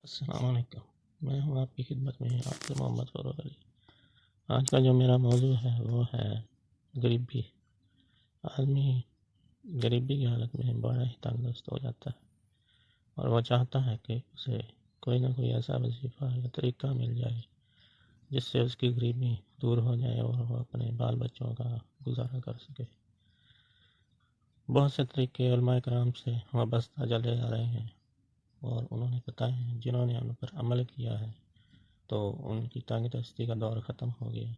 السلام علیکم، میں ہوں آپ کی خدمت میں آپ سے محمد فروغ علی۔ آج کا جو میرا موضوع ہے وہ ہے غریبی۔ آدمی غریبی کی حالت میں بڑا ہی تنگ دست ہو جاتا ہے اور وہ چاہتا ہے کہ اسے کوئی نہ کوئی ایسا وظیفہ یا طریقہ مل جائے جس سے اس کی غریبی دور ہو جائے اور وہ اپنے بال بچوں کا گزارا کر سکے۔ بہت سے طریقے علماء کرام سے وابستہ چلے جا رہے ہیں اور انہوں نے بتایا ہے، جنہوں نے ان پر عمل کیا ہے تو ان کی تنگ دستی کا دور ختم ہو گیا۔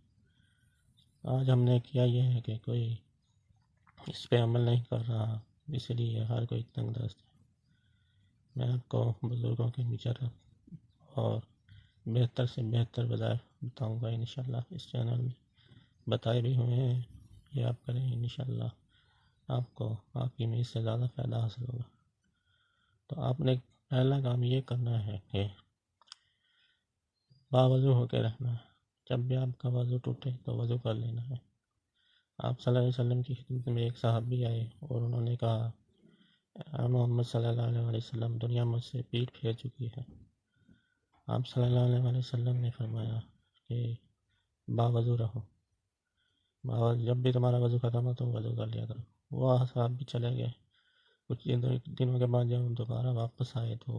آج ہم نے کیا یہ ہے کہ کوئی اس پہ عمل نہیں کر رہا، اس لیے ہر کوئی تنگ دست ہے۔ میں آپ کو بزرگوں کے مشرف اور بہتر سے بہتر وظائف بتاؤں گا انشاءاللہ۔ اس چینل میں بتائے بھی ہوئے ہیں، یہ آپ کریں انشاءاللہ، آپ کو آپ کی امید سے زیادہ فائدہ حاصل ہوگا۔ تو آپ نے پہلا کام یہ کرنا ہے کہ باوضو ہو کے رہنا ہے۔ جب بھی آپ کا وضو ٹوٹے تو وضو کر لینا ہے۔ آپ صلی اللہ علیہ وسلم کی خدمت میں ایک صحابی آئے اور انہوں نے کہا، اے محمد صلی اللہ علیہ وسلم، دنیا مجھ سے پیٹ پھیر چکی ہے۔ آپ صلی اللہ علیہ وسلم نے فرمایا کہ باوضو رہو، جب بھی تمہارا وضو ختم ہو تو وضو کر لیا کرو۔ وہ صحابی چلے گئے۔ کچھ دنوں کے بعد جب دوبارہ واپس آئے تو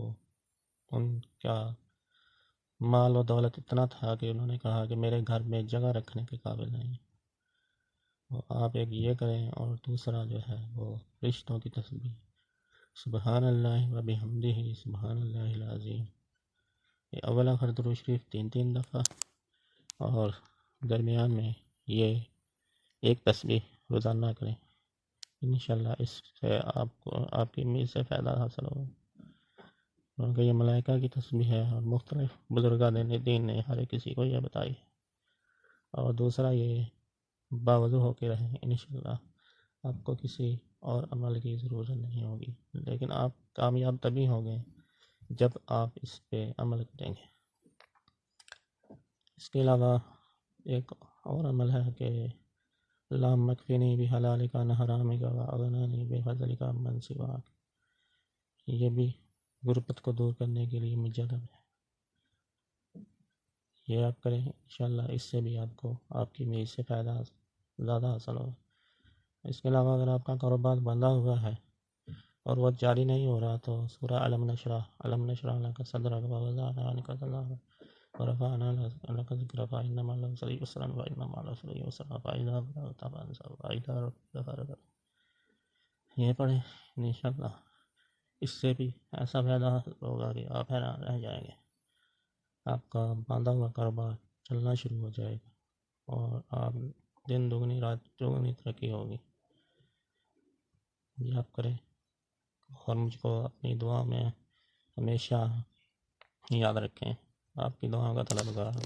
ان کا مال و دولت اتنا تھا کہ انہوں نے کہا کہ میرے گھر میں جگہ رکھنے کے قابل نہیں۔ آپ ایک یہ کریں، اور دوسرا جو ہے وہ رشتوں کی تسبیح، سبحان اللہ و بحمدہ سبحان اللہ العظیم، یہ اول آخر درود شریف 3 دفعہ، اور درمیان میں یہ ایک تسبیح روزانہ کریں۔ انشاءاللہ اس سے آپ کو آپ کی امید سے فائدہ حاصل ہوگا، کیونکہ یہ ملائکہ کی تسبیح ہے اور مختلف بزرگان دین نے ہر کسی کو یہ بتائی۔ اور دوسرا یہ باوضو ہو کے رہیں، انشاءاللہ آپ کو کسی اور عمل کی ضرورت نہیں ہوگی، لیکن آپ کامیاب تبھی ہوں گے جب آپ اس پہ عمل کریں گے۔ اس کے علاوہ ایک اور عمل ہے کہ اللہم اکفنی بحلالک عن حرامک واغننی بفضلک عمن سواک، یہ بھی غربت کو دور کرنے کے لیے مجرب ہے۔ یہ آپ کریں انشاءاللہ، اس سے بھی آپ کو آپ کی امید سے فائدہ زیادہ حاصل ہوگا۔ اس کے علاوہ اگر آپ کا کاروبار بندہ ہوا ہے اور وہ جاری نہیں ہو رہا تو سورہ علم نشرح لک صدرک ووضعنا عنک وزرک ورفعنا لک ذکرک فإن مع العسر یسرا وإن مع العسر یسرا فإذا فرغت فانصب وإلى ربک فارغب، یہ پڑھیں انشاءاللہ، اس سے بھی ایسا فائدہ حاصل ہوگا کہ آپ حیران رہ جائیں گے۔ آپ کا باندھا ہوا کاروبار چلنا شروع ہو جائے گا اور آپ دن دگنی رات چوگنی ترقی ہوگی۔ یہ آپ کریں اور مجھ کو اپنی دعا میں ہمیشہ یاد رکھیں۔ آپ کی دعاؤں کا طلبگار ہوں۔